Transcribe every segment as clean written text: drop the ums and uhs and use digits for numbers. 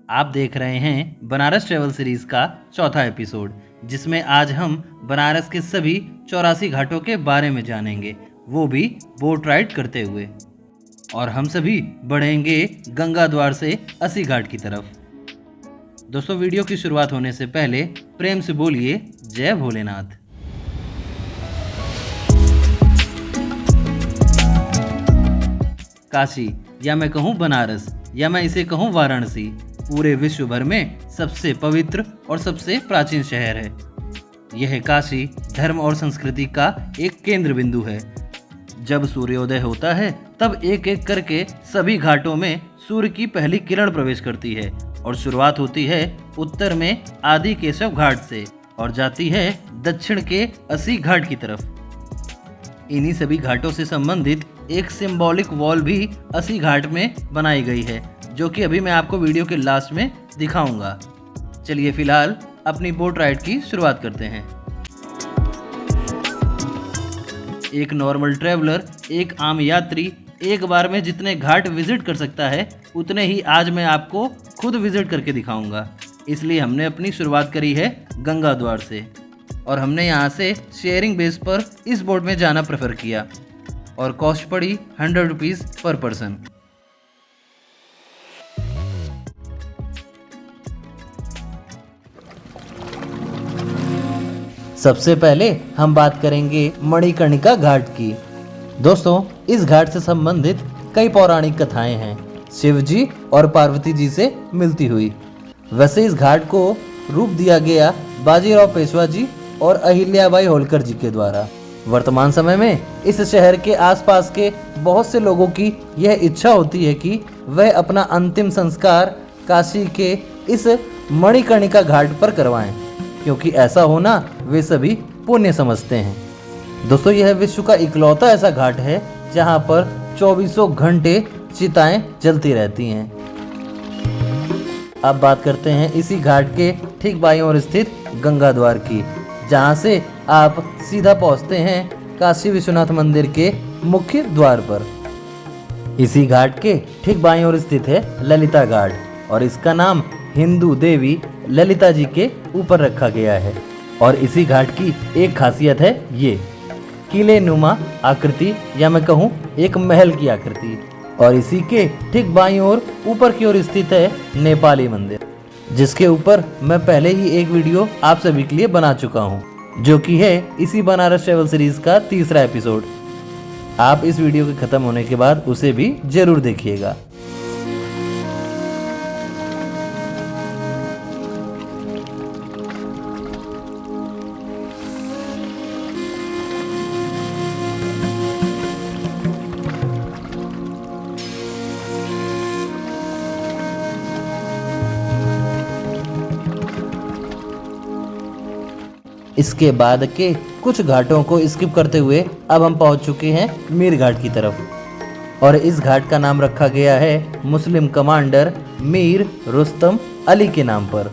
आप देख रहे हैं बनारस ट्रेवल सीरीज का चौथा एपिसोड, जिसमें आज हम बनारस के सभी 84 घाटों के बारे में जानेंगे, वो भी बोट राइड करते हुए। और हम सभी बढ़ेंगे गंगा द्वार से 80 घाट की तरफ। दोस्तों, वीडियो की शुरुआत होने से पहले प्रेम से बोलिए जय भोलेनाथ। काशी, या मैं कहूँ बनारस, या मैं इसे कहूँ वाराणसी, पूरे विश्व भर में सबसे पवित्र और सबसे प्राचीन शहर है। यह काशी धर्म और संस्कृति का एक केंद्र बिंदु है। जब सूर्योदय होता है तब एक एक करके सभी घाटों में सूर्य की पहली किरण प्रवेश करती है और शुरुआत होती है उत्तर में आदि केशव घाट से और जाती है दक्षिण के 80 घाट की तरफ। इन्हीं सभी घाटों से संबंधित एक सिंबॉलिक वॉल भी 80 घाट में बनाई गई है, जो कि अभी मैं आपको वीडियो के लास्ट में दिखाऊंगा। चलिए फिलहाल अपनी बोट राइड की शुरुआत करते हैं। एक नॉर्मल ट्रैवलर, एक आम यात्री एक बार में जितने घाट विजिट कर सकता है उतने ही आज मैं आपको खुद विजिट करके दिखाऊंगा। इसलिए हमने अपनी शुरुआत करी है गंगा द्वार से और हमने यहाँ से शेयरिंग बेस पर इस बोट में जाना प्रेफर किया और कॉस्ट पड़ी 100 रुपीज़ पर पर्सन। सबसे पहले हम बात करेंगे मणिकर्णिका घाट की। दोस्तों, इस घाट से संबंधित कई पौराणिक कथाएं हैं, शिव जी और पार्वती जी से मिलती हुई। वैसे इस घाट को रूप दिया गया बाजीराव पेशवा जी और अहिल्याबाई होलकर जी के द्वारा। वर्तमान समय में इस शहर के आसपास के बहुत से लोगों की यह इच्छा होती है कि वह अपना अंतिम संस्कार काशी के इस मणिकर्णिका घाट पर करवाएं, क्योंकि ऐसा होना वे सभी पुण्य समझते हैं। दोस्तों, यह विश्व का इकलौता ऐसा घाट है जहां पर 24 घंटे चिताएं जलती रहती हैं। अब बात करते हैं इसी घाट के ठीक बाईं ओर स्थित गंगा द्वार की, जहां से आप सीधा पहुंचते हैं काशी विश्वनाथ मंदिर के मुख्य द्वार पर। इसी घाट के ठीक बाईं ओर स्थित है ललिता घाट और इसका नाम हिंदू देवी ललिता जी के ऊपर रखा गया है। और इसी घाट की एक खासियत है ये किले नुमा आकृति, या मैं कहूँ एक महल की आकृति। और इसी के ठीक बाईं ओर ऊपर की ओर स्थित है नेपाली मंदिर, जिसके ऊपर मैं पहले ही एक वीडियो आप सभी के लिए बना चुका हूँ, जो कि है इसी बनारस ट्रेवल सीरीज का तीसरा एपिसोड। आप इस वीडियो के खत्म होने के बाद उसे भी जरूर देखिएगा। इसके बाद के कुछ घाटों को स्किप करते हुए अब हम पहुंच चुके हैं मीर घाट की तरफ। और इस घाट का नाम रखा गया है मुस्लिम कमांडर मीर रुस्तम अली के नाम पर,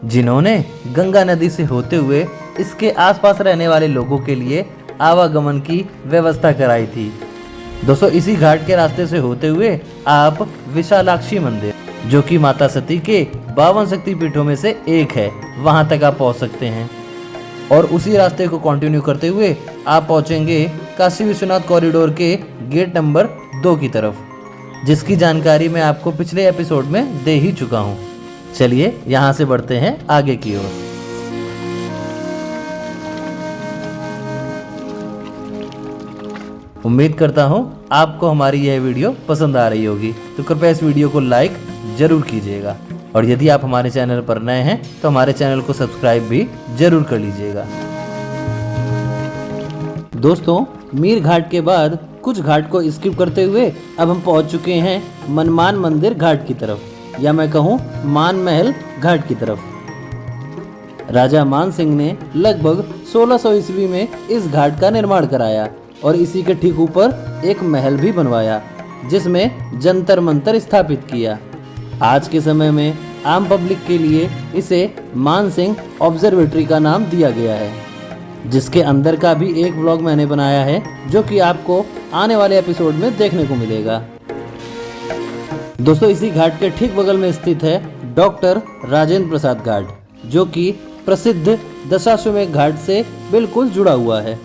जिन्होंने गंगा नदी से होते हुए इसके आसपास रहने वाले लोगों के लिए आवागमन की व्यवस्था कराई थी। दोस्तों, इसी घाट के रास्ते से होते हुए आप विशालाक्षी मंदिर, जो कि माता सती के 52 शक्तिपीठों में से एक है, वहां तक आप पहुंच सकते हैं। और उसी रास्ते को कंटिन्यू करते हुए आप पहुंचेंगे काशी विश्वनाथ कॉरिडोर के गेट नंबर 2 की तरफ, जिसकी जानकारी मैं आपको पिछले एपिसोड में दे ही चुका हूं। चलिए यहां से बढ़ते हैं आगे की ओर। उम्मीद करता हूं आपको हमारी यह वीडियो पसंद आ रही होगी, तो कृपया इस वीडियो को लाइक जरूर कीजिएगा। और यदि आप हमारे चैनल पर नए हैं तो हमारे चैनल को सब्सक्राइब भी जरूर कर लीजिएगा। दोस्तों, मीर घाट के बाद कुछ घाट को स्किप करते हुए अब हम पहुंच चुके हैं मनमान मंदिर घाट की तरफ, या मैं कहूं मान महल घाट की तरफ। राजा मान सिंह ने लगभग 1600 ईस्वी में इस घाट का निर्माण कराया और इसी के ठीक ऊपर एक महल भी बनवाया, जिसमें जंतर मंतर स्थापित किया। आज के समय में आम पब्लिक के लिए इसे मान सिंह ऑब्जर्वेटरी का नाम दिया गया है, जिसके अंदर का भी एक व्लॉग मैंने बनाया है, जो कि आपको आने वाले एपिसोड में देखने को मिलेगा। दोस्तों, इसी घाट के ठीक बगल में स्थित है डॉक्टर राजेंद्र प्रसाद घाट, जो कि प्रसिद्ध दशाश्वमेध घाट से बिल्कुल जुड़ा हुआ है।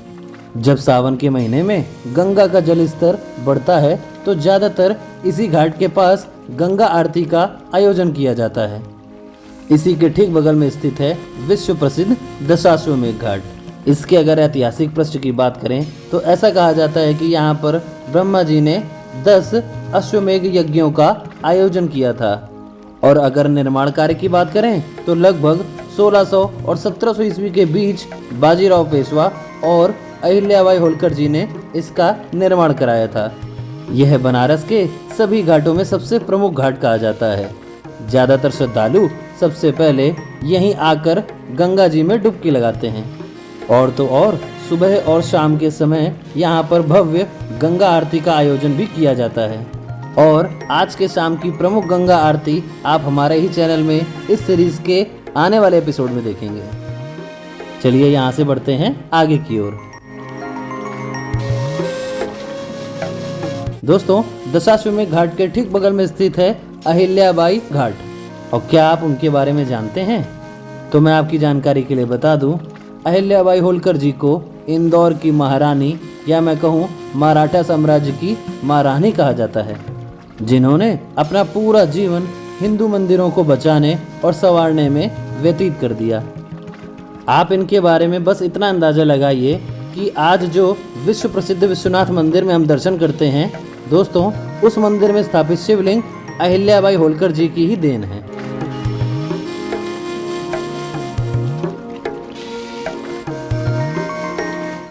जब सावन के महीने में गंगा का जल स्तर बढ़ता है तो ज्यादातर इसी घाट के पास गंगा आरती का आयोजन किया जाता है। इसी के ठीक बगल में स्थित है विश्व प्रसिद्ध दशाश्वमेध घाट। इसके अगर ऐतिहासिक पृष्ठ की बात करें तो ऐसा कहा जाता है कि यहाँ पर ब्रह्मा जी ने 10 अश्वमेध यज्ञों का आयोजन किया था। और अगर निर्माण कार्य की बात करें तो लगभग 1600 और 1700 ईस्वी के बीच बाजीराव पेशवा और अहिल्याबाई होलकर जी ने इसका निर्माण कराया था। यह बनारस के सभी घाटों में सबसे प्रमुख घाट कहा जाता है। ज्यादातर श्रद्धालु सबसे पहले यहीं आकर गंगा जी में डुबकी लगाते हैं। और तो और सुबह और शाम के समय यहाँ पर भव्य गंगा आरती का आयोजन भी किया जाता है। और आज के शाम की प्रमुख गंगा आरती आप हमारे ही चैनल में इस सीरीज के आने वाले एपिसोड में देखेंगे। चलिए यहाँ से बढ़ते हैं आगे की ओर। दोस्तों, दशाश्वमेध घाट के ठीक बगल में स्थित है अहिल्याबाई घाट। और क्या आप उनके बारे में जानते हैं? तो मैं आपकी जानकारी के लिए बता दूं, अहिल्याबाई होलकर जी को इंदौर की महारानी या मैं कहूं मराठा साम्राज्य की महारानी कहा जाता है, जिन्होंने अपना पूरा जीवन हिंदू मंदिरों को बचाने और संवारने में व्यतीत कर दिया। आप इनके बारे में बस इतना अंदाजा लगाइए कि आज जो विश्व प्रसिद्ध विश्वनाथ मंदिर में हम दर्शन करते हैं दोस्तों, उस मंदिर में स्थापित शिवलिंग अहिल्याबाई होलकर जी की ही देन है।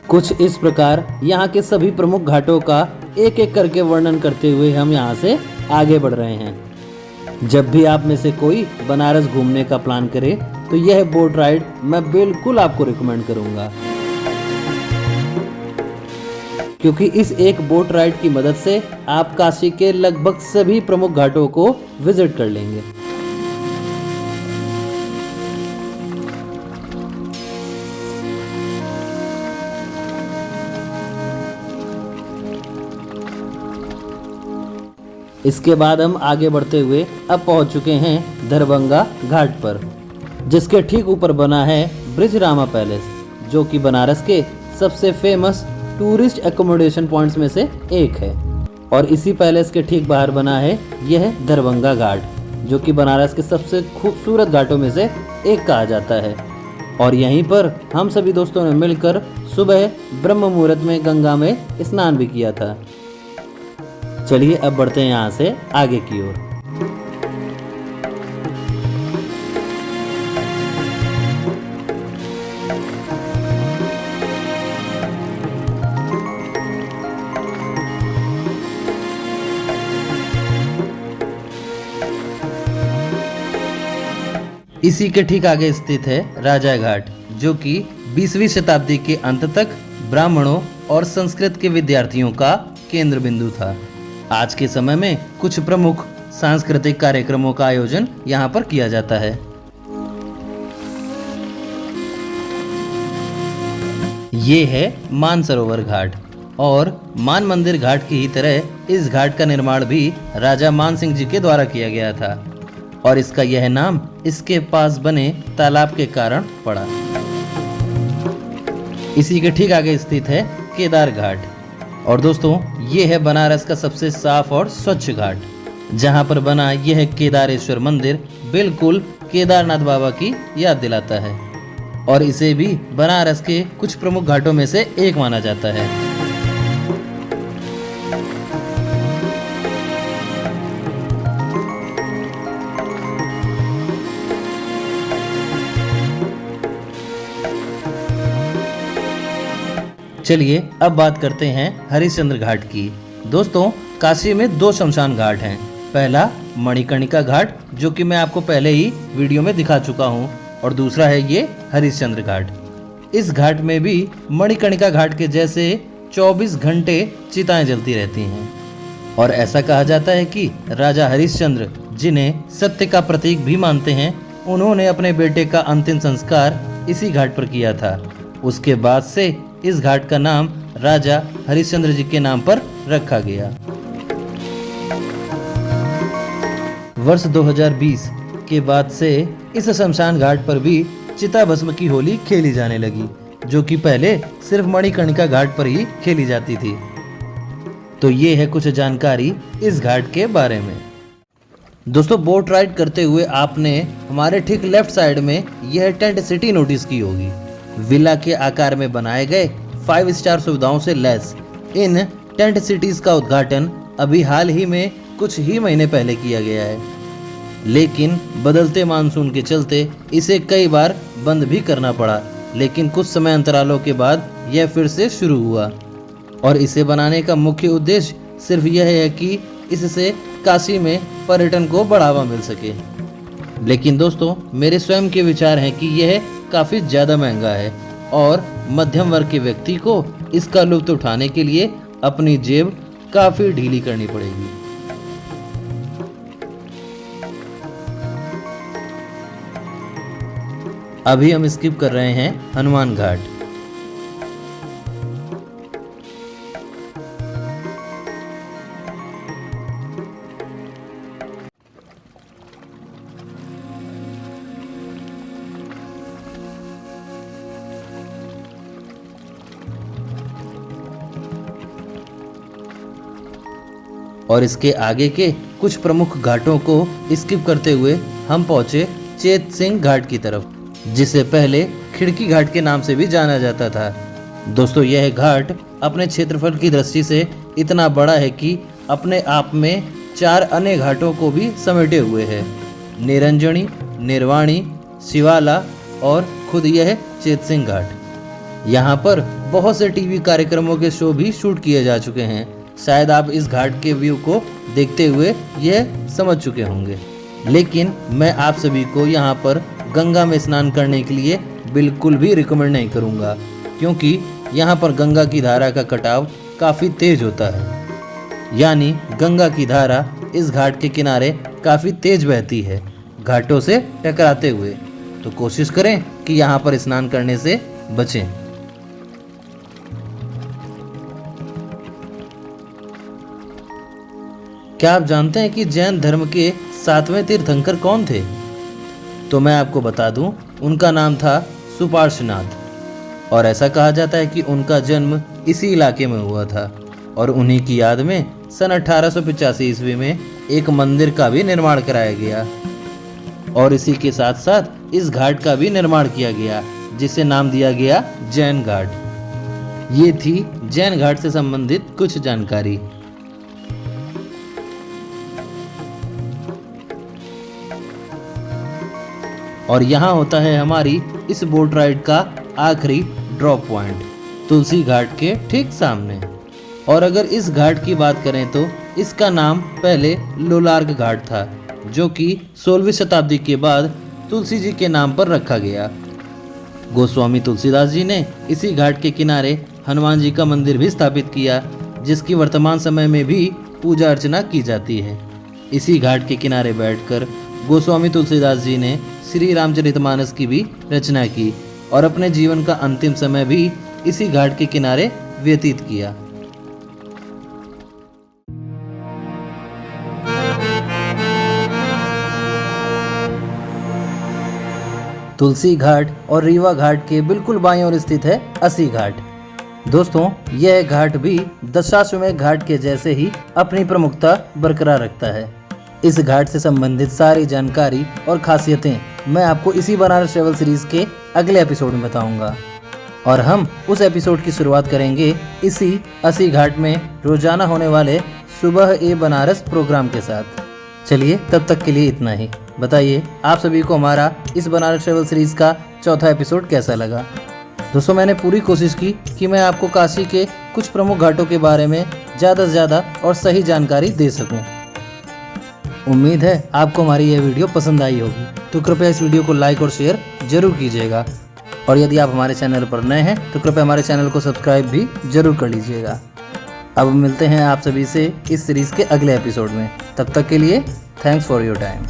कुछ इस प्रकार यहाँ के सभी प्रमुख घाटों का एक एक करके वर्णन करते हुए हम यहाँ से आगे बढ़ रहे हैं। जब भी आप में से कोई बनारस घूमने का प्लान करे तो यह बोट राइड मैं बिल्कुल आपको रिकमेंड करूंगा, क्योंकि इस एक बोट राइड की मदद से आप काशी के लगभग सभी प्रमुख घाटों को विजिट कर लेंगे। इसके बाद हम आगे बढ़ते हुए अब पहुंच चुके हैं दरभंगा घाट पर, जिसके ठीक ऊपर बना है ब्रिजरामा पैलेस, जो कि बनारस के सबसे फेमस टूरिस्ट एकोमोडेशन पॉइंट्स में से एक है। और इसी पैलेस के ठीक बाहर बना है यह दरभंगा घाट, जो कि बनारस के सबसे खूबसूरत घाटों में से एक कहा जाता है। और यहीं पर हम सभी दोस्तों ने मिलकर सुबह ब्रह्म मुहूर्त में गंगा में स्नान भी किया था। चलिए अब बढ़ते हैं यहाँ से आगे की ओर। इसी के ठीक आगे स्थित है राजा घाट, जो कि 20वीं शताब्दी के अंत तक ब्राह्मणों और संस्कृत के विद्यार्थियों का केंद्र बिंदु था। आज के समय में कुछ प्रमुख सांस्कृतिक कार्यक्रमों का आयोजन यहाँ पर किया जाता है। ये है मानसरोवर घाट। और मान मंदिर घाट की ही तरह इस घाट का निर्माण भी राजा मान सिंह जी के द्वारा किया गया था, और इसका यह नाम इसके पास बने तालाब के कारण पड़ा। इसी के ठीक आगे स्थित है केदार घाट। और दोस्तों, ये है बनारस का सबसे साफ और स्वच्छ घाट, जहां पर बना यह केदारेश्वर मंदिर बिल्कुल केदारनाथ बाबा की याद दिलाता है, और इसे भी बनारस के कुछ प्रमुख घाटों में से एक माना जाता है। चलिए अब बात करते हैं हरिश्चंद्र घाट की। दोस्तों, काशी में 2 शमशान घाट हैं। पहला मणिकर्णिका घाट, जो कि मैं आपको पहले ही वीडियो में दिखा चुका हूं, और दूसरा है ये हरिश्चंद्र घाट। इस घाट में भी मणिकर्णिका घाट के जैसे 24 घंटे चिताएं जलती रहती हैं। और ऐसा कहा जाता है कि राजा हरिश्चंद्र, जिन्हें सत्य का प्रतीक भी मानते हैं, उन्होंने अपने बेटे का अंतिम संस्कार इसी घाट पर किया था। उसके बाद से इस घाट का नाम राजा हरिश्चंद्र जी के नाम पर रखा गया। वर्ष 2020 के बाद से इस शमशान घाट पर भी चिता भस्म की होली खेली जाने लगी, जो कि पहले सिर्फ मणिकर्णिका घाट पर ही खेली जाती थी। तो ये है कुछ जानकारी इस घाट के बारे में। दोस्तों, बोट राइड करते हुए आपने हमारे ठीक लेफ्ट साइड में यह टेंट सिटी नोटिस की होगी। विला के आकार में बनाए गए 5 स्टार सुविधाओं से लैस इन टेंट सिटीज का उद्घाटन अभी हाल ही में कुछ ही महीने पहले किया गया है, लेकिन बदलते मानसून के चलते इसे कई बार बंद भी करना पड़ा। लेकिन कुछ समय अंतरालों के बाद यह फिर से शुरू हुआ और इसे बनाने का मुख्य उद्देश्य सिर्फ यह है कि इससे काशी में पर्यटन को बढ़ावा मिल सके। लेकिन दोस्तों, मेरे स्वयं के विचार हैं कि यह काफ़ी ज़्यादा महंगा है और मध्यम वर्ग के व्यक्ति को इसका लुत्फ उठाने के लिए अपनी जेब काफ़ी ढीली करनी पड़ेगी। अभी हम स्किप कर रहे हैं हनुमान घाट। और इसके आगे के कुछ प्रमुख घाटों को स्किप करते हुए हम पहुंचे चेत सिंह घाट की तरफ, जिसे पहले खिड़की घाट के नाम से भी जाना जाता था। दोस्तों, यह घाट अपने क्षेत्रफल की दृष्टि से इतना बड़ा है कि अपने आप में 4 अन्य घाटों को भी समेटे हुए है। निरंजनी, निर्वाणी, शिवाला और खुद यह चेत सिंह घाट। यहाँ पर बहुत से टीवी कार्यक्रमों के शो भी शूट किए जा चुके हैं। शायद आप इस घाट के व्यू को देखते हुए यह समझ चुके होंगे, लेकिन मैं आप सभी को यहाँ पर गंगा में स्नान करने के लिए बिल्कुल भी रिकमेंड नहीं करूँगा, क्योंकि यहाँ पर गंगा की धारा का कटाव काफ़ी तेज होता है। यानी गंगा की धारा इस घाट के किनारे काफ़ी तेज बहती है, घाटों से टकराते हुए। तो कोशिश करें कि यहाँ पर स्नान करने से बचें। क्या आप जानते हैं कि जैन धर्म के 7वें तीर्थंकर कौन थे? तो मैं आपको बता दूं, उनका नाम था सुपार्श्वनाथ और ऐसा कहा जाता है कि उनका जन्म इसी इलाके में हुआ था और उन्हीं की याद में सन 1885 ईस्वी में एक मंदिर का भी निर्माण कराया गया और इसी के साथ साथ इस घाट का भी निर्माण किया गया, जिसे नाम दिया गया जैन घाट। ये थी जैन घाट से संबंधित कुछ जानकारी। और यहाँ होता है हमारी इस बोट राइड का आखिरी ड्रॉप पॉइंट, तुलसी घाट के ठीक सामने। और अगर इस घाट की बात करें तो इसका नाम पहले लोलार्क घाट था, जो कि 16वीं शताब्दी के बाद तुलसी जी के नाम पर रखा गया। गोस्वामी तुलसीदास जी ने इसी घाट के किनारे हनुमान जी का मंदिर भी स्थापित किया, जिसकी वर्तमान समय में भी पूजा अर्चना की जाती है। इसी घाट के किनारे बैठकर गोस्वामी तुलसीदास जी ने श्री रामचरितमानस की भी रचना की और अपने जीवन का अंतिम समय भी इसी घाट के किनारे व्यतीत किया। तुलसी घाट और रीवा घाट के बिल्कुल बाईं ओर स्थित है अस्सी घाट। दोस्तों, यह घाट भी दशाश्वमेध घाट के जैसे ही अपनी प्रमुखता बरकरार रखता है। इस घाट से संबंधित सारी जानकारी और खासियतें मैं आपको इसी बनारस ट्रेवल सीरीज के अगले एपिसोड में बताऊंगा और हम उस एपिसोड की शुरुआत करेंगे इसी अस्सी घाट में रोजाना होने वाले सुबह ए बनारस प्रोग्राम के साथ। चलिए, तब तक के लिए इतना ही। बताइए आप सभी को हमारा इस बनारस ट्रेवल सीरीज का चौथा एपिसोड कैसा लगा। दोस्तों, मैंने पूरी कोशिश की कि मैं आपको काशी के कुछ प्रमुख घाटों के बारे में ज़्यादा से ज़्यादा और सही जानकारी दे सकूं। उम्मीद है आपको हमारी यह वीडियो पसंद आई होगी, तो कृपया इस वीडियो को लाइक और शेयर जरूर कीजिएगा। और यदि आप हमारे चैनल पर नए हैं तो कृपया हमारे चैनल को सब्सक्राइब भी जरूर कर लीजिएगा। अब मिलते हैं आप सभी से इस सीरीज़ के अगले एपिसोड में। तब तक के लिए थैंक्स फॉर योर टाइम।